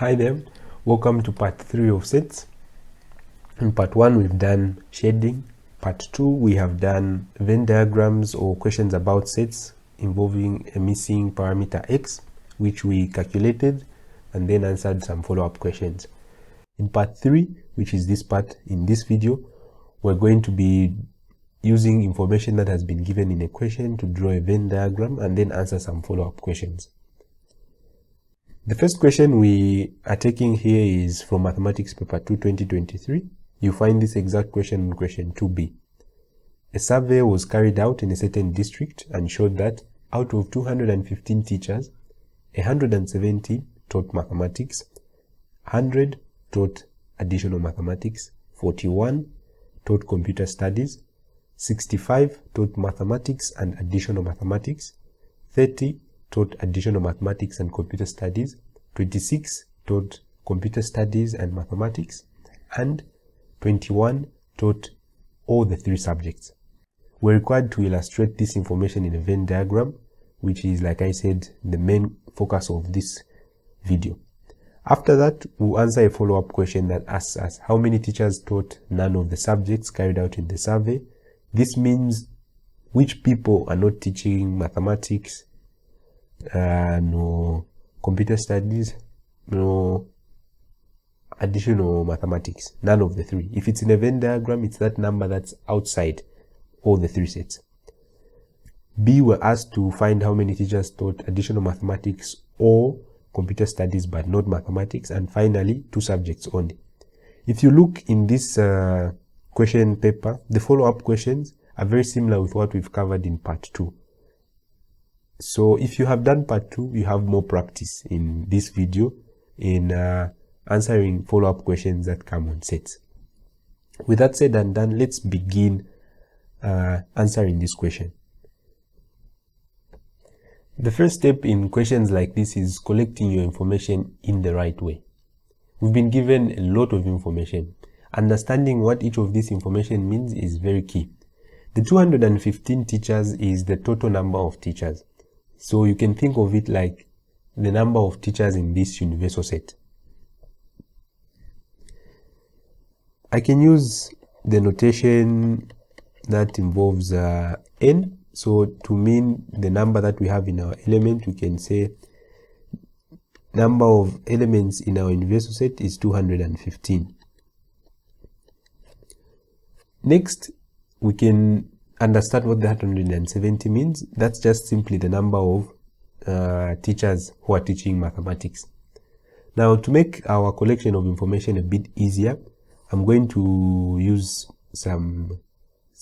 Hi there, welcome to part 3 of sets. In part 1 we've done shading. Part 2 we have done Venn diagrams or questions about sets involving a missing parameter x, which we calculated and then answered some follow-up questions. In part 3, which is this part in this video, we're going to be using information that has been given in a question to draw a Venn diagram and then answer some follow-up questions. The first question we are taking here is from Mathematics Paper 2 2023. You find this exact question in question 2b. A survey was carried out in a certain district and showed that out of 215 teachers, 170 taught mathematics, 100 taught additional mathematics, 41 taught computer studies, 65 taught mathematics and additional mathematics, 30 taught additional mathematics and computer studies, 26 taught computer studies and mathematics, and 21 taught all the 3 subjects. We're required to illustrate this information in a Venn diagram, which is, like I said, the main focus of this video. After that, we'll answer a follow-up question that asks us how many teachers taught none of the subjects carried out in the survey. This means which people are not teaching mathematics, no computer studies, no additional mathematics, none of the 3. If it's in a Venn diagram, it's that number that's outside all the 3 sets. B, we're asked to find how many teachers taught additional mathematics or computer studies but not mathematics, and finally 2 subjects only. If you look in this question paper, the follow-up questions are very similar with what we've covered in part 2. So if you have done part 2, you have more practice in this video in answering follow-up questions that come on sets. With that said and done, let's begin answering this question. The first step in questions like this is collecting your information in the right way. We've been given a lot of information. Understanding what each of this information means is very key. The 215 teachers is the total number of teachers. So you can think of it like the number of teachers in this universal set. I can use the notation that involves n. So to mean the number that we have in our element, we can say number of elements in our universal set is 215. Next, we can understand what the 170 means. That's just simply the number of teachers who are teaching mathematics. Now, to make our collection of information a bit easier, I'm going to use some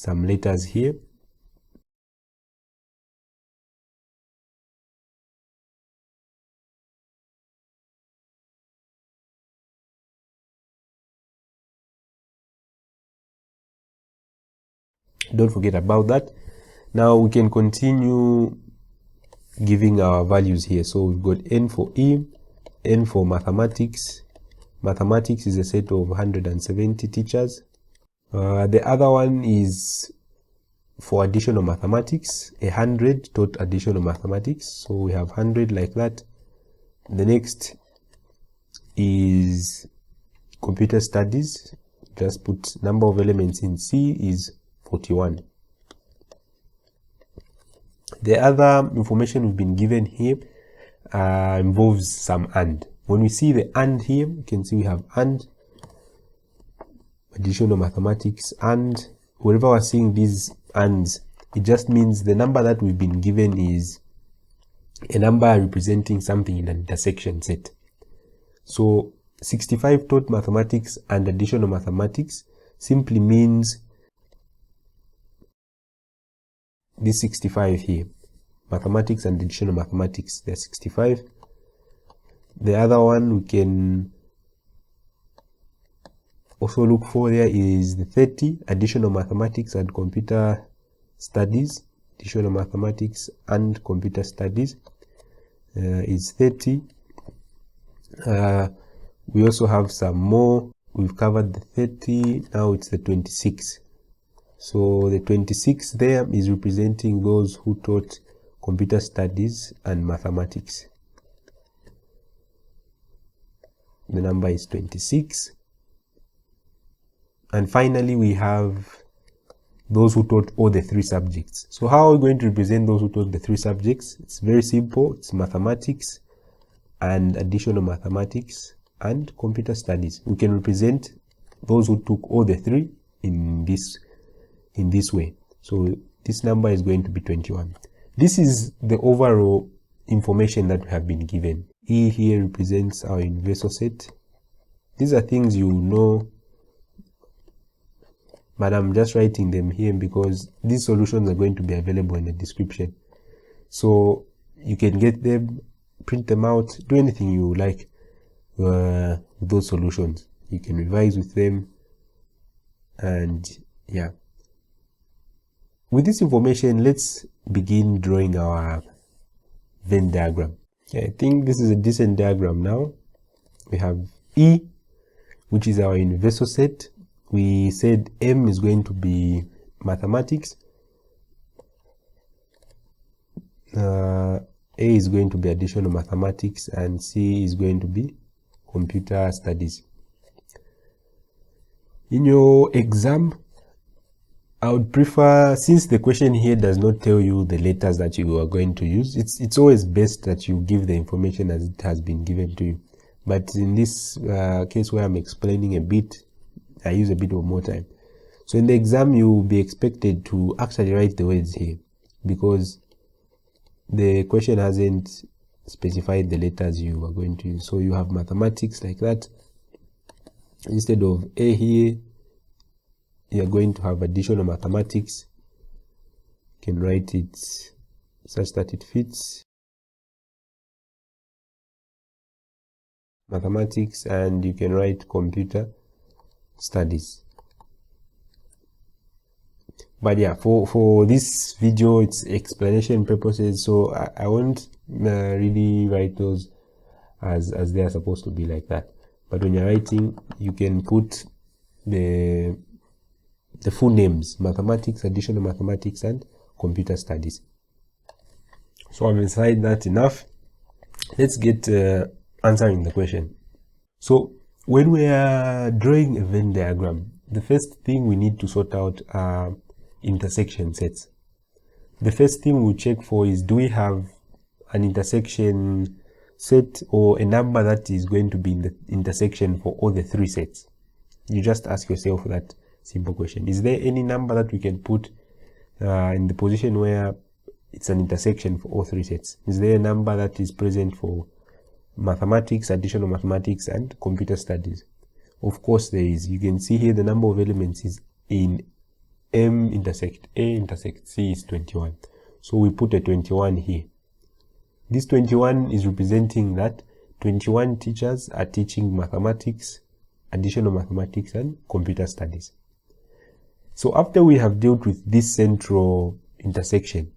letters here. Don't forget about that. Now we can continue giving our values here. So we've got n for E, n for mathematics. Mathematics is a set of 170 teachers. The other one is for additional mathematics. 100 taught additional mathematics. So we have 100 like that. The next is computer studies. Just put number of elements in C is 41. The other information we've been given here involves some and. When we see the and here, you can see we have and, additional mathematics, and wherever we're seeing these ands, it just means the number that we've been given is a number representing something in an intersection set. So 65 taught mathematics and additional mathematics simply means this 65 here, mathematics and additional mathematics, they're 65. The other one we can also look for there is the 30, additional mathematics and computer studies. Additional mathematics and computer studies is 30. We also have some more. We've covered the 30, now it's the 26. So the 26 there is representing those who taught computer studies and mathematics. the number is 26. And finally, we have those who taught all the 3 subjects. So how are we going to represent those who taught the 3 subjects? It's very simple. It's mathematics and additional mathematics and computer studies. We can represent those who took all the 3 in this way. So this number is going to be 21. This is the overall information that we have been given. E here represents our universal set. These are things you know, but I'm just writing them here because these solutions are going to be available in the description. So you can get them, print them out, do anything you like with those solutions. You can revise with them, and yeah. With this information, let's begin drawing our Venn diagram. Okay, I think this is a decent diagram now. We have E, which is our universal set. We said M is going to be mathematics. A is going to be additional mathematics, and C is going to be computer studies. In your exam, I would prefer, since the question here does not tell you the letters that you are going to use, it's always best that you give the information as it has been given to you. But in this case where I'm explaining a bit, I use a bit of more time. So in the exam, you will be expected to actually write the words here, because the question hasn't specified the letters you are going to use. So you have mathematics like that. Instead of A here, you are going to have additional mathematics. You can write it such that it fits. Mathematics, and you can write computer studies. But yeah, for this video, it's explanation purposes, so I won't really write those as they are supposed to be like that. But when you're writing, you can put the full names: mathematics, additional mathematics, and computer studies. So I've decided that enough. Let's get answering the question. So when we are drawing a Venn diagram, the first thing we need to sort out are intersection sets. The first thing we'll check for is, do we have an intersection set or a number that is going to be in the intersection for all the 3 sets? You just ask yourself that simple question. Is there any number that we can put in the position where it's an intersection for all 3 sets? Is there a number that is present for mathematics, additional mathematics, and computer studies? Of course there is. You can see here the number of elements is in M intersect A intersect C is 21. So we put a 21 here. This 21 is representing that 21 teachers are teaching mathematics, additional mathematics, and computer studies. So after we have dealt with this central intersection,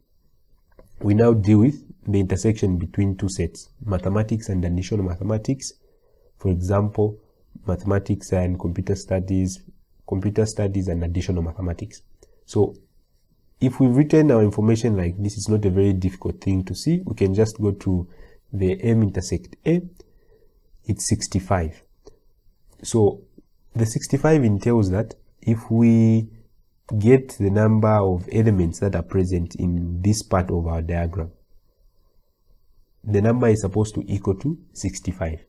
we now deal with the intersection between 2 sets, mathematics and additional mathematics. For example, mathematics and computer studies and additional mathematics. So if we've written our information like this, it's not a very difficult thing to see. We can just go to the M intersect A. It's 65. So the 65 entails that if we get the number of elements that are present in this part of our diagram, the number is supposed to equal to 65.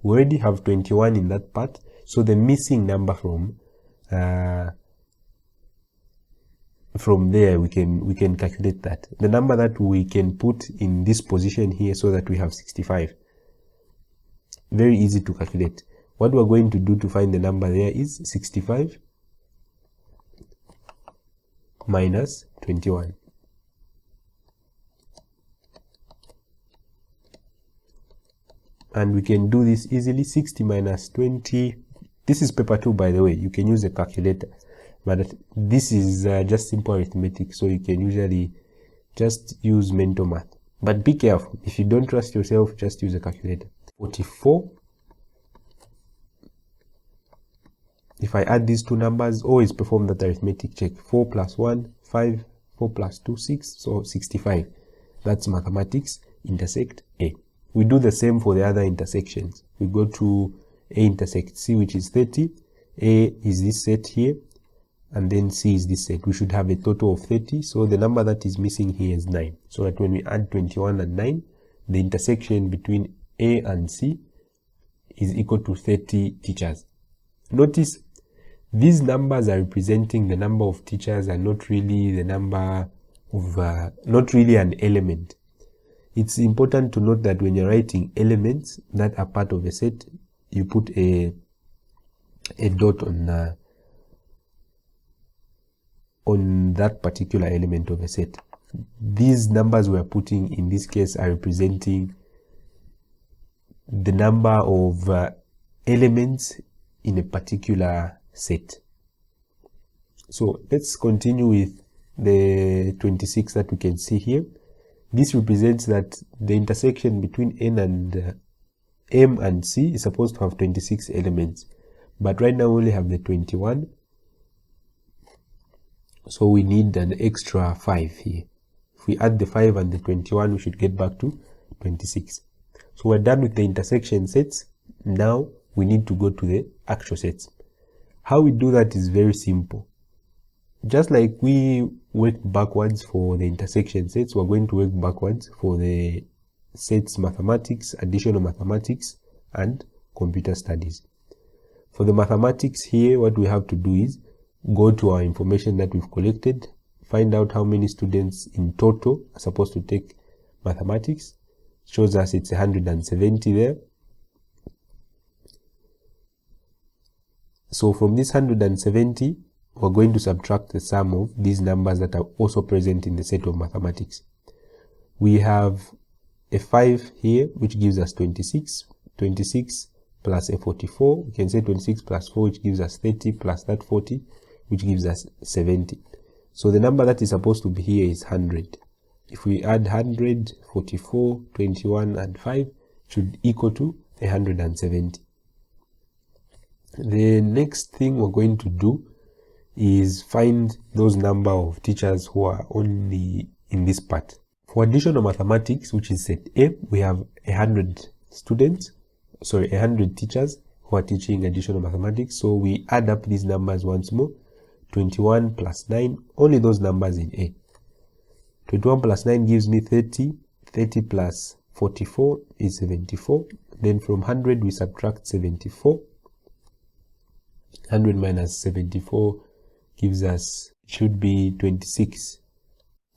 We already have 21 in that part, so the missing number from there we can calculate that. The number that we can put in this position here so that we have 65. Very easy to calculate. What we're going to do to find the number there is 65 minus 21. And we can do this easily. 60 minus 20. This is paper 2, by the way. You can use a calculator. But this is just simple arithmetic, so you can usually just use mental math. But be careful. If you don't trust yourself, just use a calculator. 44. If I add these 2 numbers, always perform that arithmetic check. 4 plus 1, 5. 4 plus 2, 6. So 65. That's mathematics intersect A. We do the same for the other intersections. We go to A intersects C, which is 30. A is this set here, and then C is this set. We should have a total of 30. So the number that is missing here is 9. So that when we add 21 and 9, the intersection between A and C is equal to 30 teachers. Notice these numbers are representing the number of teachers and not really the number of, not really an element. It's important to note that when you're writing elements that are part of a set, you put a dot on that particular element of a set. These numbers we're putting in this case are representing the number of elements in a particular set. So let's continue with the 26 that we can see here. This represents that the intersection between M and C is supposed to have 26 elements, but right now we only have the 21, so we need an extra 5 here. If we add the 5 and the 21, we should get back to 26. So we're done with the intersection sets. Now we need to go to the actual sets. How we do that is very simple. Just like we worked backwards for the intersection sets, we're going to work backwards for the sets mathematics, additional mathematics, and computer studies. For the mathematics here, what we have to do is go to our information that we've collected, find out how many students in total are supposed to take mathematics. Shows us it's 170 there. So from this 170, we're going to subtract the sum of these numbers that are also present in the set of mathematics. We have a 5 here, which gives us 26. 26 plus a 44, we can say 26 plus 4, which gives us 30, plus that 40, which gives us 70. So the number that is supposed to be here is 100. If we add 100, 44, 21, and 5, it should equal to 170. The next thing we're going to do is find those number of teachers who are only in this part. For additional mathematics, which is set A, we have 100 teachers who are teaching additional mathematics. So we add up these numbers once more. 21 plus 9, only those numbers in A. 21 plus 9 gives me 30. 30 plus 44 is 74. Then from 100 we subtract 74. 100 minus 74 gives us, should be 26.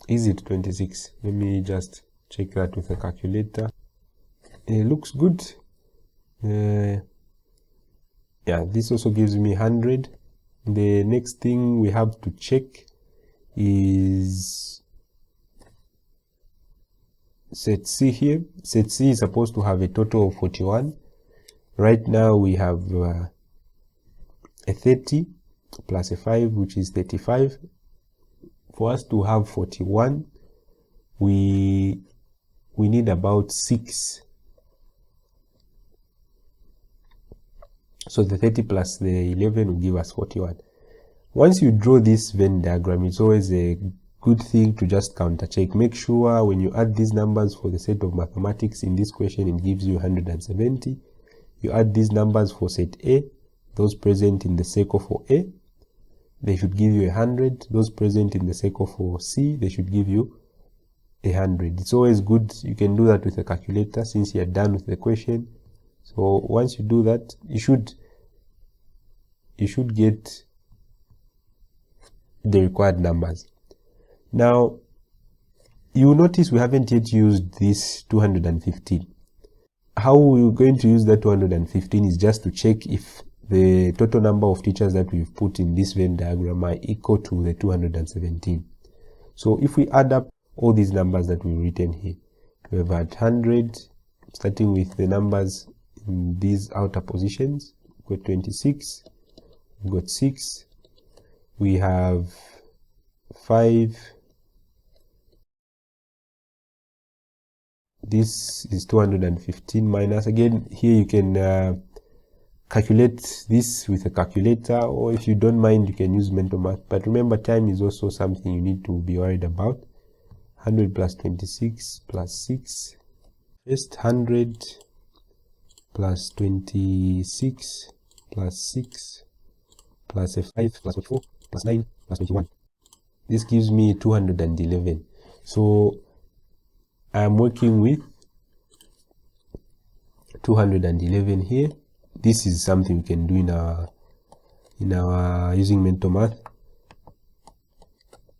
Is it 26? Let me just check that with a calculator. It looks good. Yeah, this also gives me 100. The next thing we have to check is set C here. Set C is supposed to have a total of 41. Right now we have a 30 plus a 5, which is 35. For us to have 41, we need about 6. So the 30 plus the 11 will give us 41. Once you draw this Venn diagram, it's always a good thing to just counter check. Make sure when you add these numbers for the set of mathematics in this question, it gives you 170. You add these numbers for set A, those present in the circle for A, they should give you 100. Those present in the circle for C, they should give you 100. It's always good. You can do that with a calculator since you're done with the question. So once you do that, you should get the required numbers. Now, you will notice we haven't yet used this 215. How we're going to use that 215 is just to check if the total number of teachers that we've put in this Venn diagram are equal to the 217. So if we add up all these numbers that we've written here, we have had 100, starting with the numbers in these outer positions. We've got 26, we've got 6, we have 5, this is 215 minus, again here you can calculate this with a calculator, or if you don't mind you can use mental math, but remember time is also something you need to be worried about. 100 plus 26 plus 6, first 100 plus 26 plus 6 plus a 5 plus 4 plus 9 plus 21. This gives me 211. So I'm working with 211 here. This is something we can do in our using mental math.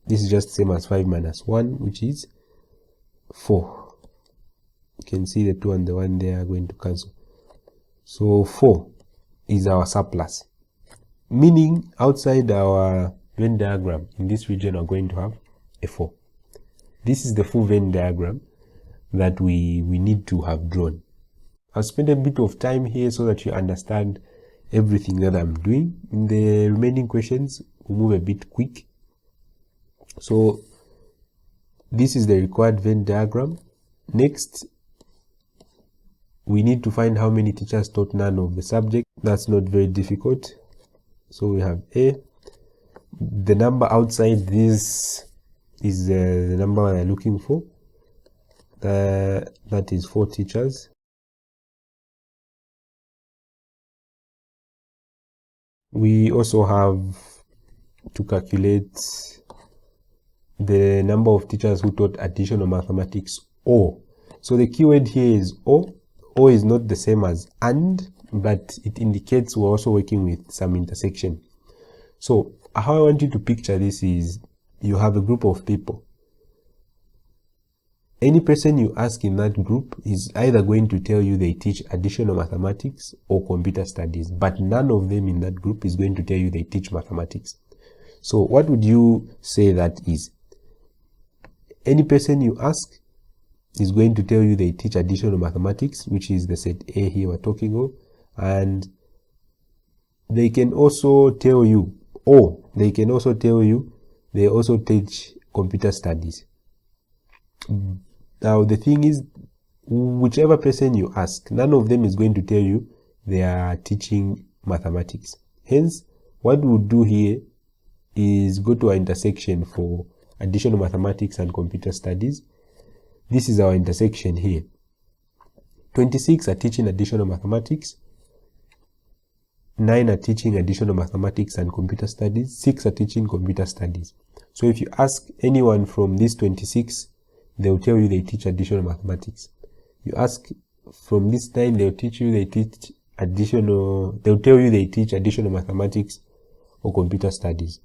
This is just the same as 5 minus 1, which is 4. You can see the 2 and the 1 there are going to cancel. So 4 is our surplus, meaning outside our Venn diagram in this region are going to have a 4. This is the full Venn diagram that we need to have drawn. I'll spend a bit of time here so that you understand everything that I'm doing. In the remaining questions, we'll move a bit quick. So this is the required Venn diagram. Next, we need to find how many teachers taught none of the subject. That's not very difficult. So we have A. The number outside this is the number we're looking for. That is 4 teachers. We also have to calculate the number of teachers who taught additional mathematics, O. So the keyword here is O. O is not the same as AND, but it indicates we're also working with some intersection. So how I want you to picture this is you have a group of people. Any person you ask in that group is either going to tell you they teach additional mathematics or computer studies, but none of them in that group is going to tell you they teach mathematics. So what would you say that is? Any person you ask is going to tell you they teach additional mathematics, which is the set A here we're talking of, and they can also tell you, or they can also tell you they also teach computer studies. Now the thing is, whichever person you ask, none of them is going to tell you they are teaching mathematics. Hence, what we'll do here is go to our intersection for additional mathematics and computer studies. This is our intersection here. 26 are teaching additional mathematics. 9 are teaching additional mathematics and computer studies. 6 are teaching computer studies. So if you ask anyone from these 26, they'll tell you they teach additional mathematics. You ask from this 9, they'll tell you they teach additional mathematics or computer studies.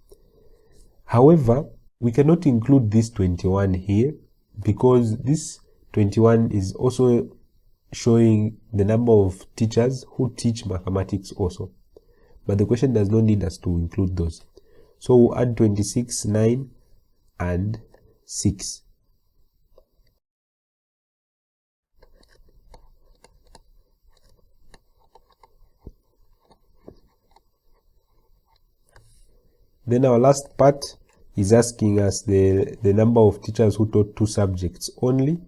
However, we cannot include this 21 here because this 21 is also showing the number of teachers who teach mathematics also. But the question does not need us to include those. So we'll add 26, 9, and 6. Then our last part is asking us the number of teachers who taught 2 subjects only.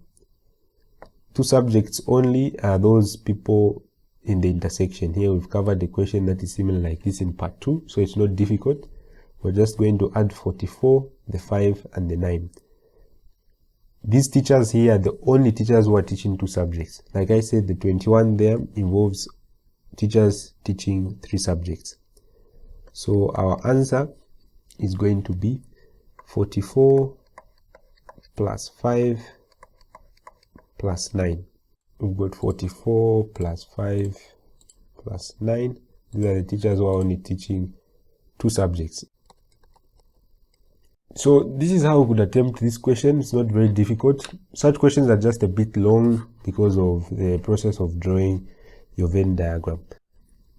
2 subjects only are those people in the intersection. Here we've covered a question that is similar like this in part 2, so it's not difficult. We're just going to add 44, the 5, and the 9. These teachers here are the only teachers who are teaching 2 subjects. Like I said, the 21 there involves teachers teaching 3 subjects. So our answer is going to be 44 plus 5 plus 9. We've got 44 plus 5 plus 9. These are the teachers who are only teaching 2 subjects. So this is how we could attempt this question. It's not very difficult. Such questions are just a bit long because of the process of drawing your Venn diagram.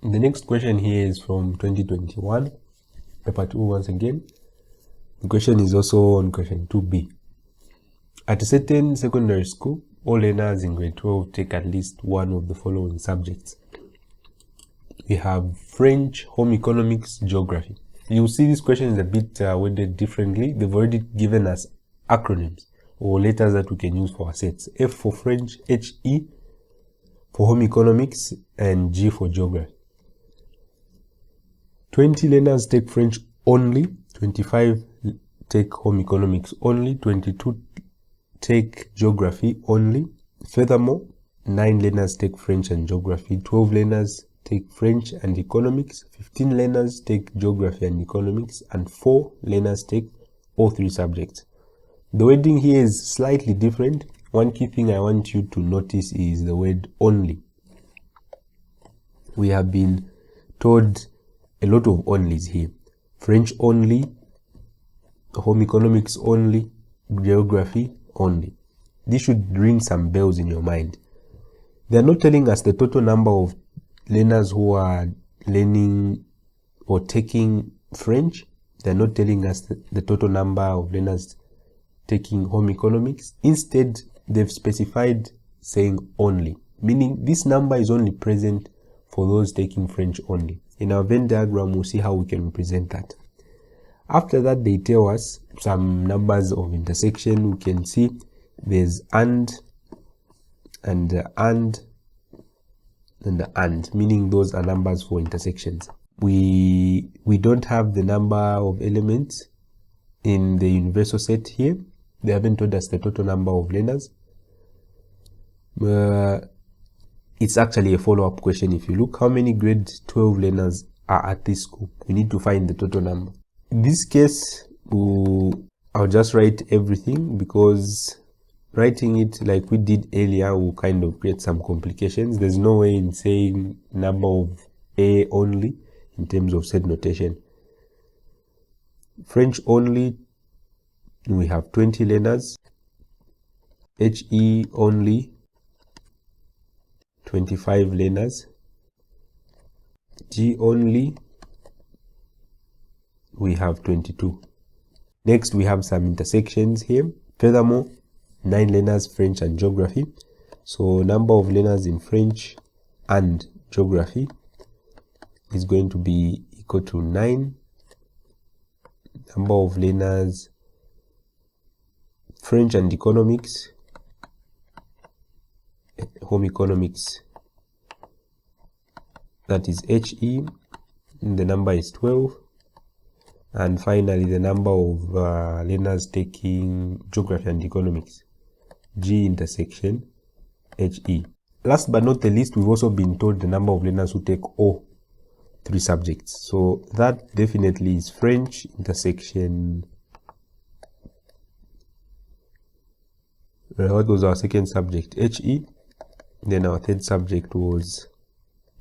The next question here is from 2021, paper 2 once again. The question is also on question 2b. At a certain secondary school, all learners in grade 12 take at least one of the following subjects. We have French, home economics, geography. You see this question is a bit worded differently. They've already given us acronyms or letters that we can use for our sets. F for French, HE for home economics, and G for geography. 20 learners take French only, 25 take home economics only, 22 take geography only. Furthermore, 9 learners take French and geography, 12 learners take French and economics, 15 learners take geography and economics, and 4 learners take all 3 subjects. The wording here is slightly different. One key thing I want you to notice is the word only. We have been told a lot of onlys here. French only, home economics only, geography only. This should ring some bells in your mind. They are not telling us the total number of learners who are learning or taking French. They are not telling us the total number of learners taking home economics. Instead, they've specified saying only, meaning this number is only present for those taking French only. In our Venn diagram, we'll see how we can represent that. After that, they tell us some numbers of intersection. We can see there's and, meaning those are numbers for intersections. We don't have the number of elements in the universal set here. They haven't told us the total number of learners. It's actually a follow-up question. If you look, how many grade 12 learners are at this school? We need to find the total number. In this case, I'll just write everything, because writing it like we did earlier will kind of create some complications. There's no way in saying number of A only in terms of set notation. French only, we have 20 learners. HE only, 25 learners. G only, we have 22. Next, we have some intersections here. Furthermore, 9 learners French and geography. So number of learners in French and geography is going to be equal to 9. Number of learners French and economics, home economics, that is HE, the number is 12. And finally, the number of learners taking geography and economics, G intersection HE. Last but not the least, we've also been told the number of learners who take all 3 subjects. So that definitely is French intersection. What was our second subject? HE. Then our third subject was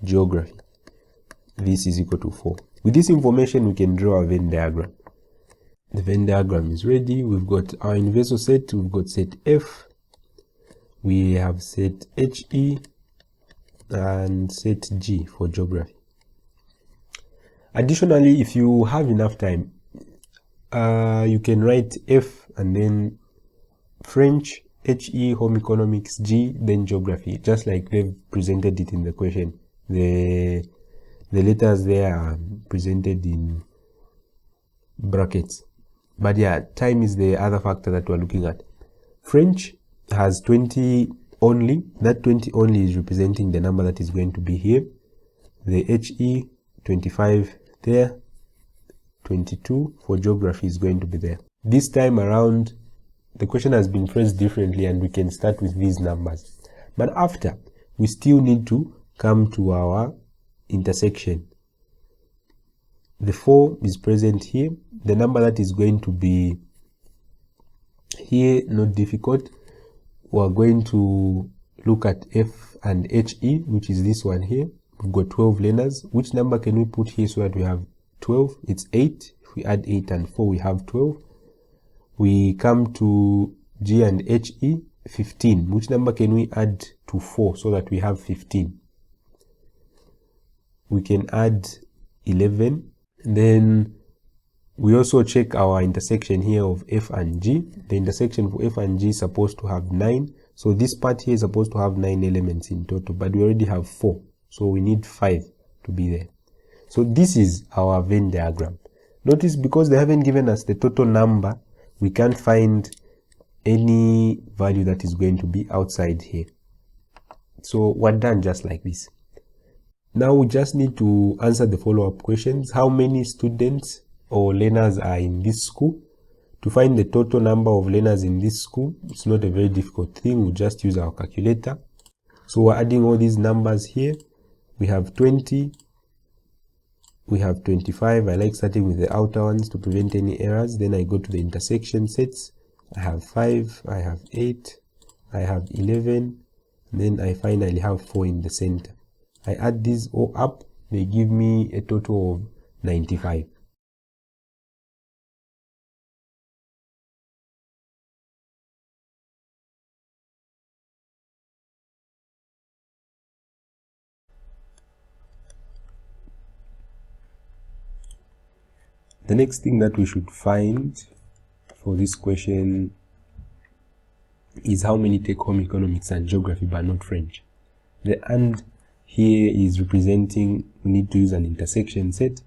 geography. This is equal to 4. With this information, we can draw a Venn diagram. The Venn diagram is ready. We've got our universal set. We've got set F. We have set HE and set G for geography. Additionally, if you have enough time, you can write F and then French, HE, home economics, G, then geography, just like they've presented it in the question. The letters there are presented in brackets. But yeah, time is the other factor that we're looking at. French has 20 only. That 20 only is representing the number that is going to be here. The HE, 25 there. 22 for geography is going to be there. This time around, the question has been phrased differently, and we can start with these numbers. But after, we still need to come to our intersection. The 4 is present here. The number that is going to be here, not difficult. We're going to look at F and HE, which is this one here. We've got 12 learners. Which number can we put here so that we have 12? It's 8. If we add 8 and 4, we have 12. We come to G and HE, 15. Which number can we add to 4 so that we have 15? We can add 11. Then we also check our intersection here of F and G. The intersection for F and G is supposed to have 9. So this part here is supposed to have 9 elements in total, but we already have 4. So we need 5 to be there. So this is our Venn diagram. Notice, because they haven't given us the total number, we can't find any value that is going to be outside here. So we're done just like this. Now we just need to answer the follow-up questions. How many students or learners are in this school? To find the total number of learners in this school, it's not a very difficult thing. We just use our calculator. So we're adding all these numbers here. We have 20, we have 25. I like starting with the outer ones to prevent any errors. Then I go to the intersection sets. I have 5, I have 8, I have 11, then I finally have 4 in the center. I add these all up, they give me a total of 95. The next thing that we should find for this question is how many take home economics and geography but not French. The and here is representing we need to use an intersection set.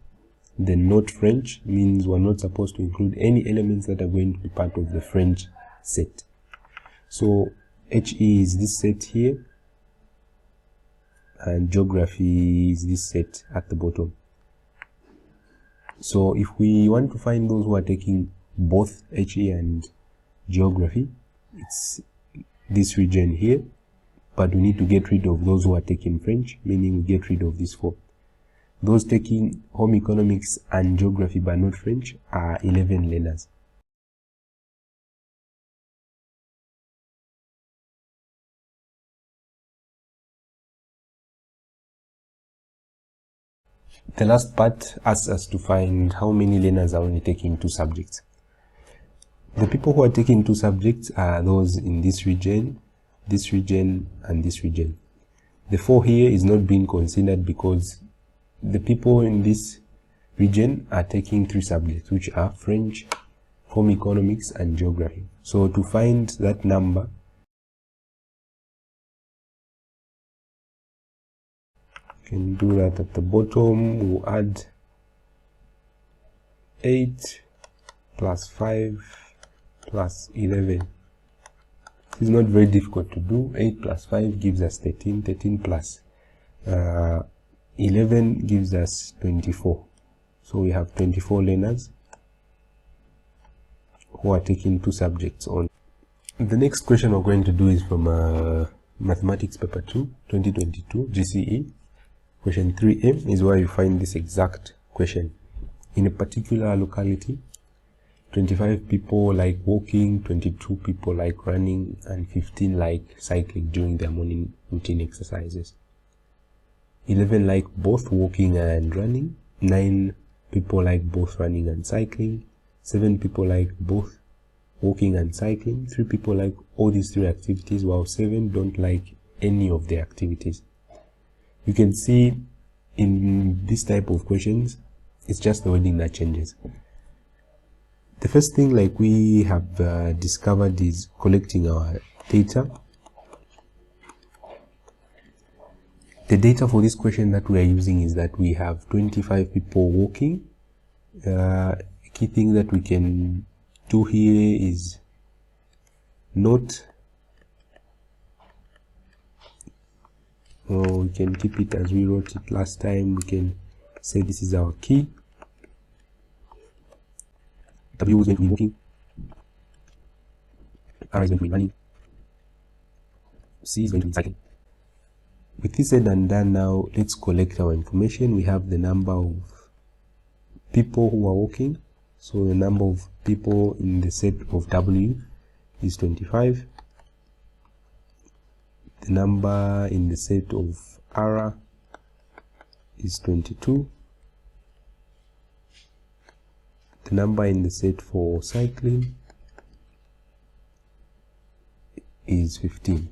The not French means we're not supposed to include any elements that are going to be part of the French set. So HE is this set here, and geography is this set at the bottom. So if we want to find those who are taking both HE and geography, it's this region here, but we need to get rid of those who are taking French, meaning we get rid of these 4. Those taking home economics and geography but not French are 11 learners. The last part asks us to find how many learners are only taking 2 subjects. The people who are taking 2 subjects are those in this region, and this region. The 4 here is not being considered because the people in this region are taking 3 subjects, which are French, home economics, and geography. So to find that number, you can do that at the bottom. We'll add 8 plus 5 plus 11. It's not very difficult to do. 8 plus 5 gives us 13. 13 plus 11 gives us 24. So we have 24 learners who are taking 2 subjects on. The next question we're going to do is from Mathematics Paper 2, 2022, GCE. Question 3A is where you find this exact question. In a particular locality, 25 people like walking, 22 people like running, and 15 like cycling during their morning routine exercises. 11 like both walking and running, 9 people like both running and cycling, 7 people like both walking and cycling, 3 people like all these 3 activities, while 7 don't like any of the activities. You can see in this type of questions, it's just the wording that changes. The first thing, like we have discovered, is collecting our data. The data for this question that we are using is that we have 25 people walking. Key thing that we can do here is note, or we can keep it as we wrote it last time. We can say this is our key. W is going to be walking, R is going to be running, C is going to be cycling. With this said and done, now let's collect our information. We have the number of people who are walking. So the number of people in the set of W is 25. The number in the set of R is 22. The number in the set for cycling is 15.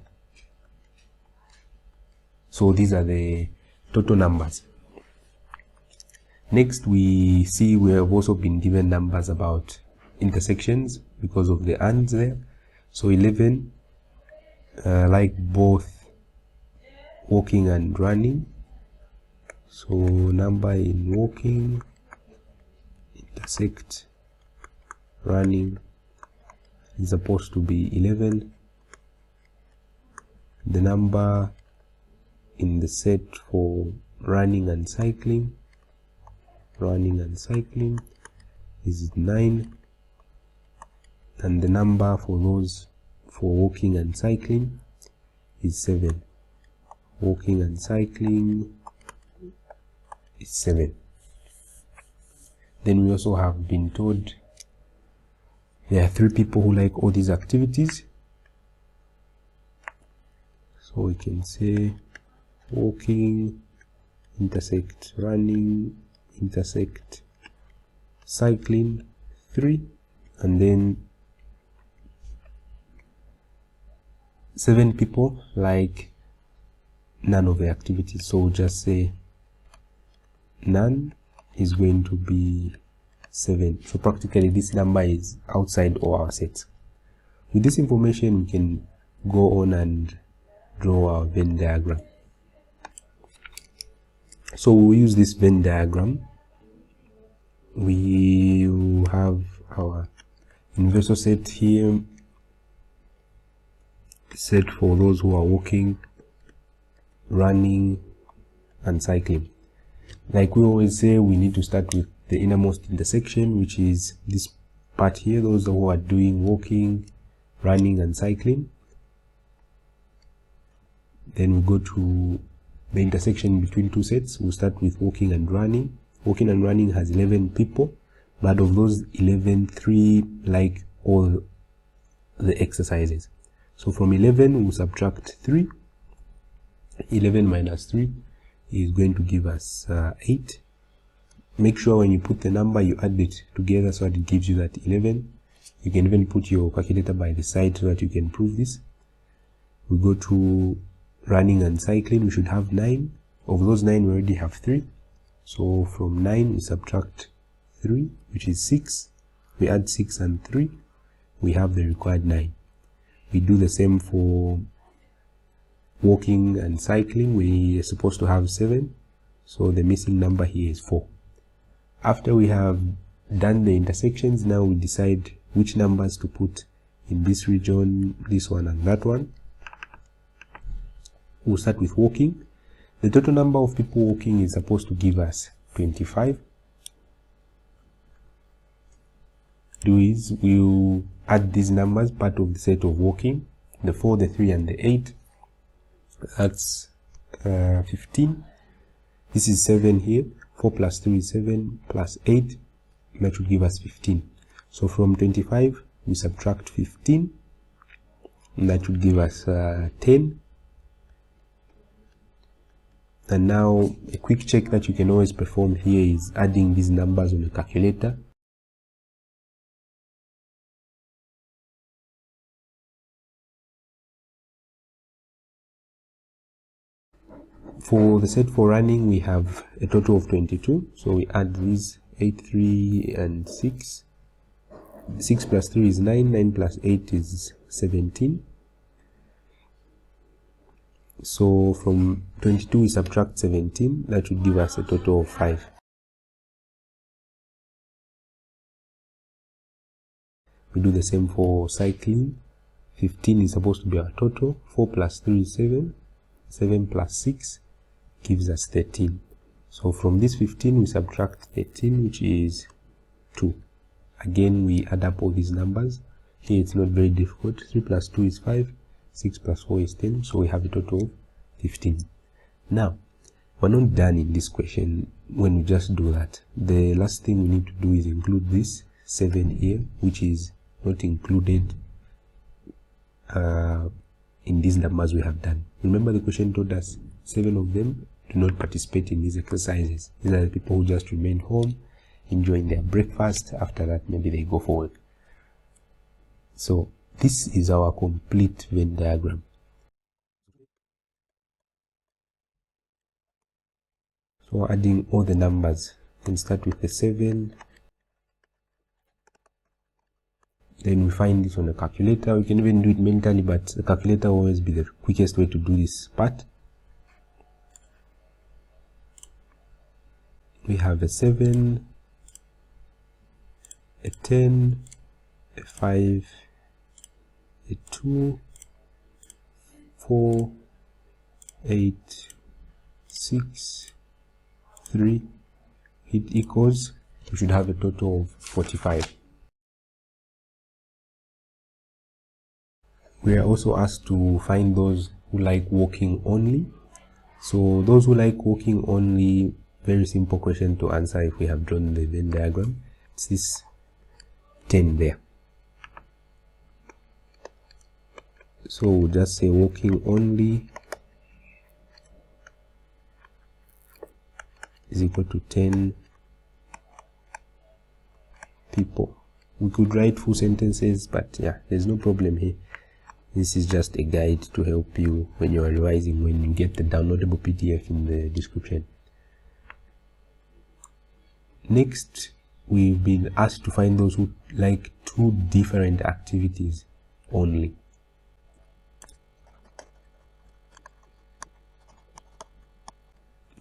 So these are the total numbers. Next, we see we have also been given numbers about intersections because of the ands there. So 11 like both walking and running. So number in walking intersect running is supposed to be 11. The number in the set for running and cycling is 9, and the number for those for walking and cycling is 7. walking and cycling is 7. Then we also have been told there are 3 people who like all these activities. So we can say walking intersect running intersect cycling 3, and then 7 people like none of the activities. So we'll just say none is going to be 7. So practically this number is outside all our sets. With this information, we can go on and draw our Venn diagram. So we'll use this Venn diagram. We will have our universal set here, set for those who are walking, running and cycling. Like we always say, we need to start with the innermost intersection, which is this part here, those who are doing walking, running and cycling. Then we go to the intersection between 2 sets. We'll start with walking and running. Walking and running has 11 people, but of those 11, 3 like all the exercises. So from 11 we'll subtract 3. 11 minus 3 is going to give us 8. Make sure when you put the number you add it together so that it gives you that 11. You can even put your calculator by the side so that you can prove this. We go to running and cycling. We should have 9. Of those 9 we already have 3. So from 9 we subtract 3, which is 6. We add 6 and 3. We have the required 9. We do the same for walking and cycling. We are supposed to have 7. So the missing number here is 4. After we have done the intersections, now we decide which numbers to put in this region, this one and that one. We'll start with walking. The total number of people walking is supposed to give us 25. We'll add these numbers, part of the set of walking, the 4, the 3 and the 8. That's 15. This is 7 here. 4 plus 3 is 7 plus 8. That should give us 15. So from 25 we subtract 15, and that should give us 10. And now a quick check that you can always perform here is adding these numbers on a calculator. For the set for running, we have a total of 22. So we add these 8, 3 and 6. 6 plus 3 is 9. 9 plus 8 is 17. So from 22 we subtract 17. That would give us a total of 5. We do the same for cycling. 15 is supposed to be our total. 4 plus 3 is 7. 7 plus 6 gives us 13. So from this 15 we subtract 13, which is 2. Again we add up all these numbers. Here it's not very difficult. 3 plus 2 is 5. 6 plus 4 is 10. So we have a total of 15. Now we're not done in this question when we just do that. The last thing we need to do is include this 7 here, which is not included in these numbers we have done. Remember the question told us 7 of them do not participate in these exercises. These are the people who just remain home enjoying their breakfast. After that maybe they go for work. So this is our complete Venn diagram. So adding all the numbers, we can start with the 7. Then we find this on a calculator. We can even do it mentally, but the calculator will always be the quickest way to do this part. We have a 7, a 10, a 5, a 2, 4, 8, 6, 3. It equals, we should have a total of 45. We are also asked to find those who like walking only. So those who like walking only, very simple question to answer if we have drawn the Venn diagram. It's this 10 there. So we'll just say walking only is equal to 10 people. We could write full sentences, but yeah, there's no problem here. This is just a guide to help you when you are revising, when you get the downloadable PDF in the description. Next, we've been asked to find those who like 2 different activities only.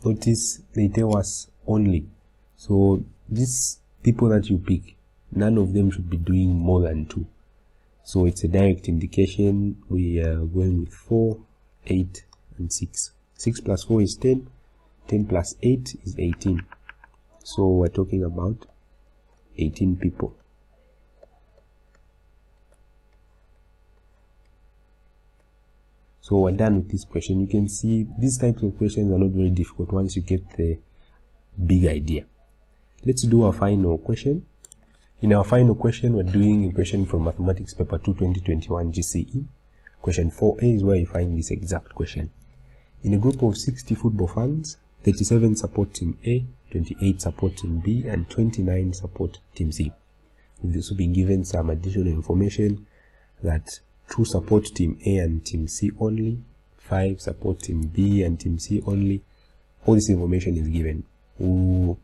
Notice they tell us only. So these people that you pick, none of them should be doing more than 2. So it's a direct indication. We are going with 4, 8, and 6. 6 plus 4 is 10. 10 plus 8 is 18. So we're talking about 18 people. So we're done with this question. You can see these types of questions are not very difficult once you get the big idea. Let's do our final question. In our final question, we're doing a question from Mathematics Paper 2 2021 GCE. Question 4a is where you find this exact question. In a group of 60 football fans, 37 support Team A, 28 support Team B, and 29 support Team C. We've also been given some additional information that 2 support Team A and Team C only, 5 support Team B and Team C only. All this information is given. We'll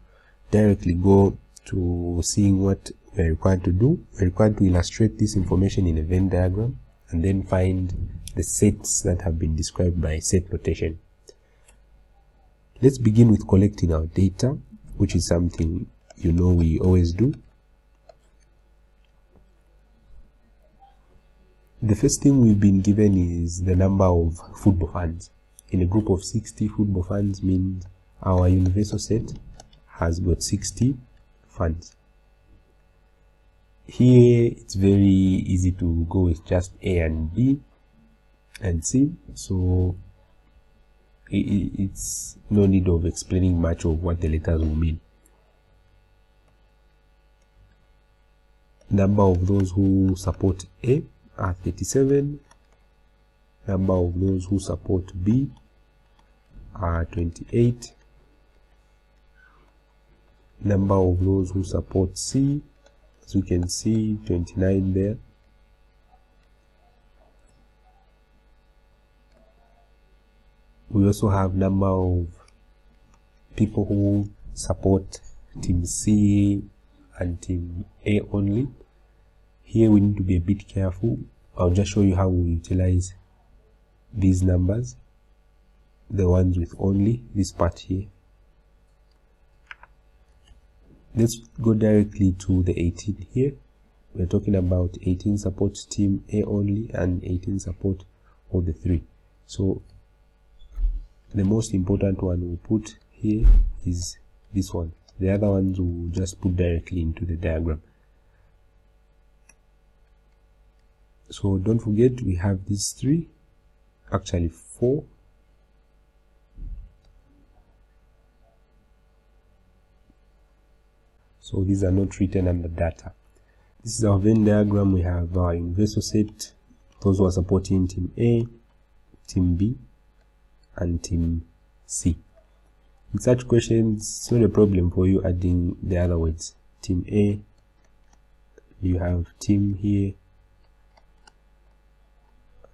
directly go to seeing what we're required to do. We're required to illustrate this information in a Venn diagram and then find the sets that have been described by set notation. Let's begin with collecting our data, which is something you know we always do. The first thing we've been given is the number of football fans. In a group of 60 football fans means our universal set has got 60 fans. Here it's very easy to go with just A and B and C, so it's no need of explaining much of what the letters will mean. Number of those who support A are 37. Number of those who support B are 28. Number of those who support C, as you can see, 29 there. We also have number of people who support Team C and Team A only. Here we need to be a bit careful. I'll just show you how we utilize these numbers, the ones with only, this part here. Let's go directly to the 18 here. We're talking about 18 support Team A only and 18 support all the 3. So the most important one we'll put here is this one. The other ones we'll just put directly into the diagram. So don't forget we have these 3, actually 4. So these are not written under data. This is our Venn diagram. We have our universal set, those who are supporting Team A, Team B, and Team C. In such questions, it's not a problem for you adding the other words. Team A, you have team here,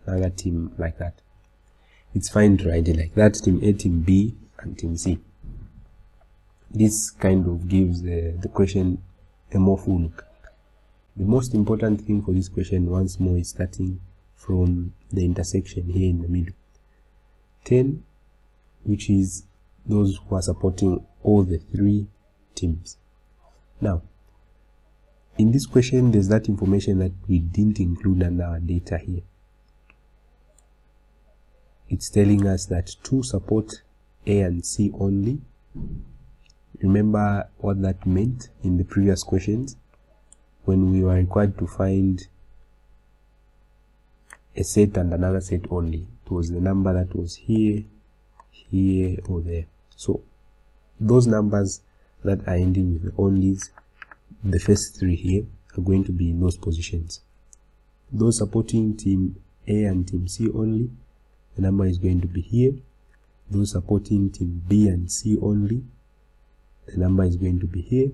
another team like that. It's fine to write it like that, Team A, Team B, and Team C. This kind of gives the question a more full look. The most important thing for this question, once more, is starting from the intersection here in the middle. 10, which is those who are supporting all the 3 teams. Now, in this question, there's that information that we didn't include under our data here. It's telling us that 2 support A and C only. Remember what that meant in the previous questions when we were required to find a set and another set only. It was the number that was here here or there. So those numbers that are ending with the onlys, the first three here, are going to be in those positions. Those supporting team A and team C only, the number is going to be here. Those supporting team B and C only, the number is going to be here.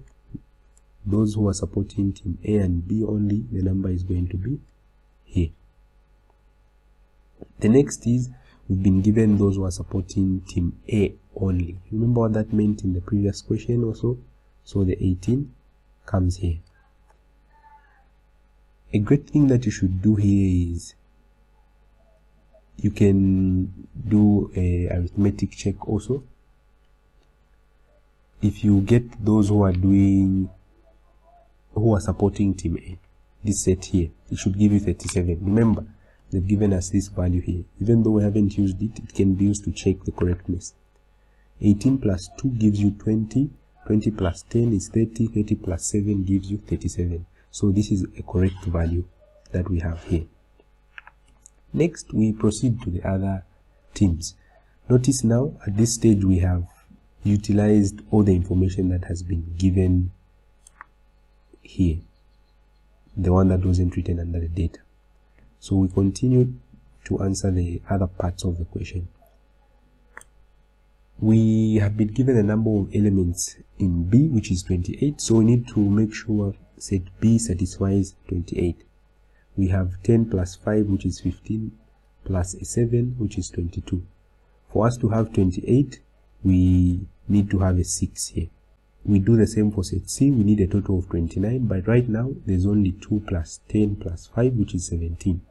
Those who are supporting team A and B only, the number is going to be here. The next is, we've been given those who are supporting team A only. Remember what that meant in the previous question also? So the 18 comes here. A great thing that you should do here is you can do a arithmetic check also. If you get those who are supporting team A, this set here, it should give you 37. Remember, they've given us this value here. Even though we haven't used it, it can be used to check the correctness. 18 plus 2 gives you 20, 20 plus 10 is 30, 30 plus 7 gives you 37. So this is a correct value that we have here. Next, we proceed to the other teams. Notice now, at this stage, we have utilized all the information that has been given here, the one that wasn't written under the data. So we continue to answer the other parts of the question. We have been given a number of elements in B, which is 28, so we need to make sure set B satisfies 28. We have 10 plus 5, which is 15, plus a 7, which is 22. For us to have 28, we need to have a 6 here. We do the same for set C. We need a total of 29, but right now there's only 2 plus 10 plus 5, which is 17.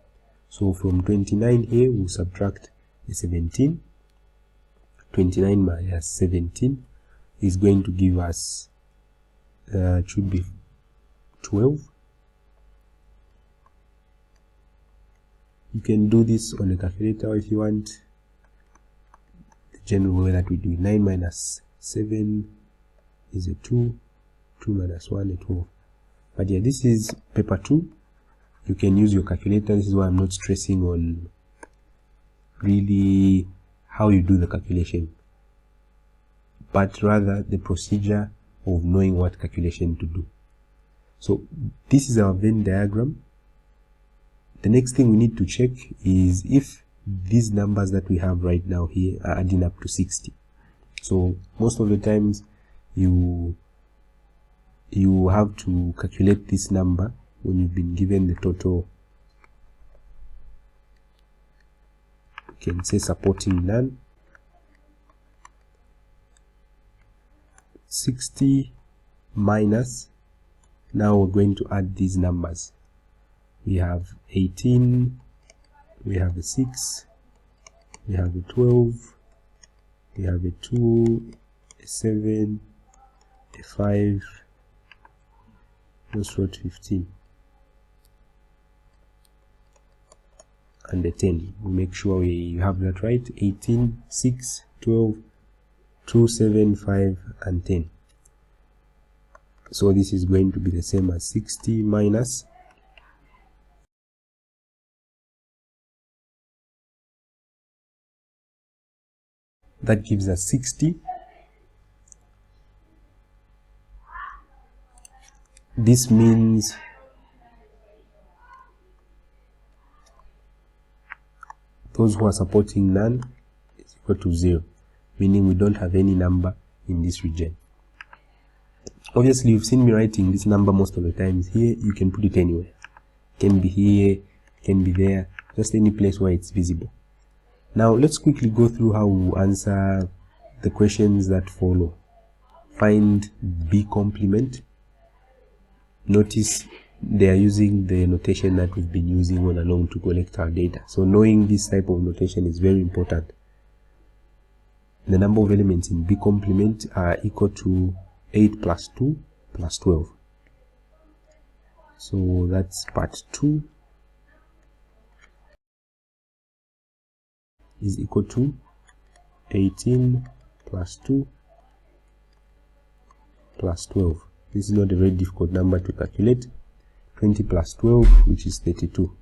So from 29 here, we'll subtract a 17. 29 minus 17 is going to give us, should be 12. You can do this on a calculator if you want. The general way that we do it, 9 minus 7 is a 2, 2 minus 1 a 12. But yeah, this is paper 2. You can use your calculator. This is why I'm not stressing on really how you do the calculation, but rather the procedure of knowing what calculation to do. So this is our Venn diagram. The next thing we need to check is if these numbers that we have right now here are adding up to 60. So most of the times you have to calculate this number when you've been given the total. You can say supporting none. 60 minus, now we're going to add these numbers. We have 18, we have a 6, we have a 12, we have a 2, a 7, a 5, let's write 15, and a 10. We make sure we have that right. 18, 6, 12, 2, 7, 5, and 10. So this is going to be the same as 60 minus that gives us 60. This means those who are supporting none is equal to 0, meaning we don't have any number in this region. Obviously, you've seen me writing this number most of the times. Here, you can put it anywhere. It can be here, it can be there, just any place where it's visible. Now, let's quickly go through how we answer the questions that follow. Find B complement. Notice they are using the notation that we've been using all along to collect our data. So knowing this type of notation is very important. The number of elements in B complement are equal to 8 plus 2 plus 12. So that's part 2 is equal to 18 plus 2 plus 12. This is not a very difficult number to calculate. 20 plus 12, which is 32.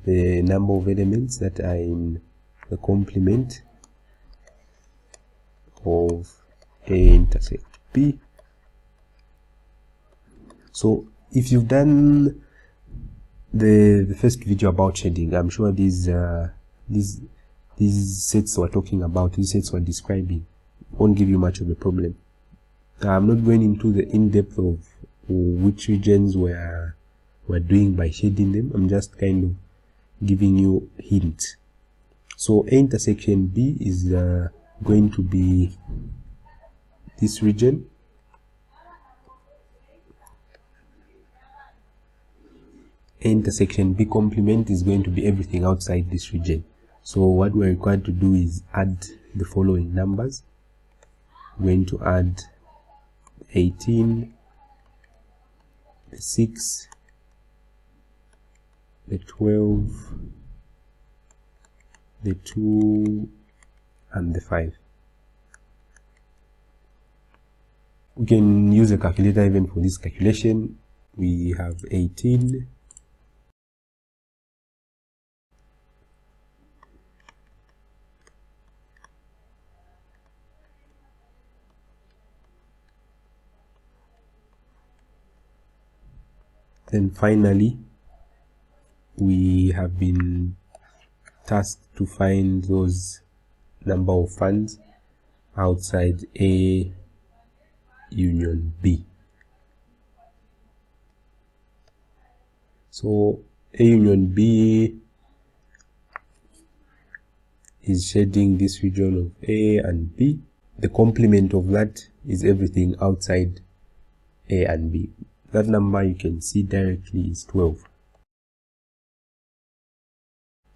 the number of elements that are in the complement of A intersect B. So if you've done the first video about shading, I'm sure these sets we're talking about, these sets we're describing, won't give you much of a problem. I'm not going into the in-depth of which regions we're doing by shading them. I'm just kind of giving you hints. So A intersection B is going to be this region. A intersection B complement is going to be everything outside this region. So what we're required to do is add the following numbers. We're going to add 18, the 6, the 12, the 2, and the 5. We can use a calculator even for this calculation. We have 18, then finally we have been tasked to find those number of funds outside A union B. So A union B is shading this region of A and B. The complement of that is everything outside A and B. That number you can see directly is 12.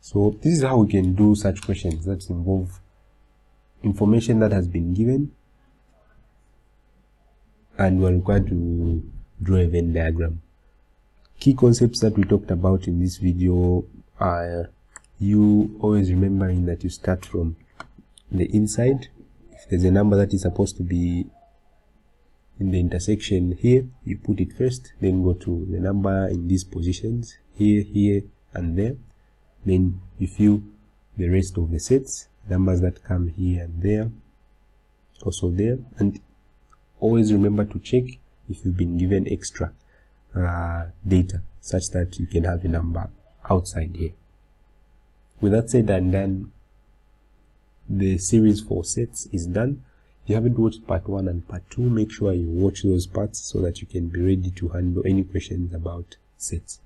So this is how we can do such questions that involve information that has been given and we're required to draw a Venn diagram. Key concepts that we talked about in this video are you always remembering that you start from the inside. If there's a number that is supposed to be in the intersection here, you put it first, then go to the number in these positions, here, here, and there. Then you fill the rest of the sets, numbers that come here and there, also there, and always remember to check if you've been given extra data such that you can have a number outside here. With that said and done, the series for sets is done. If you haven't watched part 1 and part 2, make sure you watch those parts so that you can be ready to handle any questions about sets.